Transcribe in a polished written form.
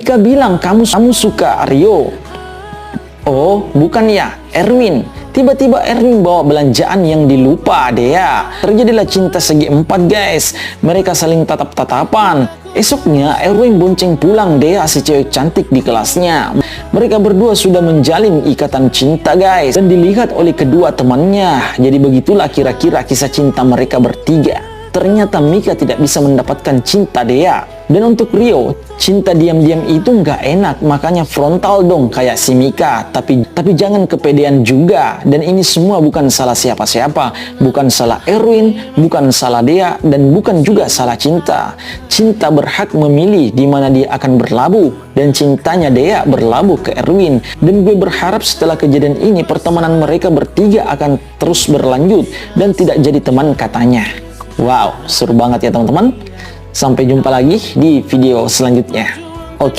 Mika bilang kamu suka Rio. Oh, bukan ya, Erwin. Tiba-tiba Erwin bawa belanjaan yang dilupa Dea. Terjadilah cinta segi empat guys. Mereka saling tatap-tatapan. Esoknya Erwin bonceng pulang Dea si cewek cantik di kelasnya. Mereka berdua sudah menjalin ikatan cinta guys. Dan dilihat oleh kedua temannya. Jadi begitulah kira-kira kisah cinta mereka bertiga. Ternyata Mika tidak bisa mendapatkan cinta Dea. Dan untuk Rio, cinta diam-diam itu nggak enak, makanya frontal dong kayak si Mika. Tapi jangan kepedean juga. Dan ini semua bukan salah siapa-siapa, bukan salah Erwin, bukan salah Dea, dan bukan juga salah cinta. Cinta berhak memilih di mana dia akan berlabuh, dan cintanya Dea berlabuh ke Erwin. Dan gue berharap setelah kejadian ini pertemanan mereka bertiga akan terus berlanjut dan tidak jadi teman katanya. Wow, seru banget ya teman-teman. Sampai jumpa lagi di video selanjutnya. Oke.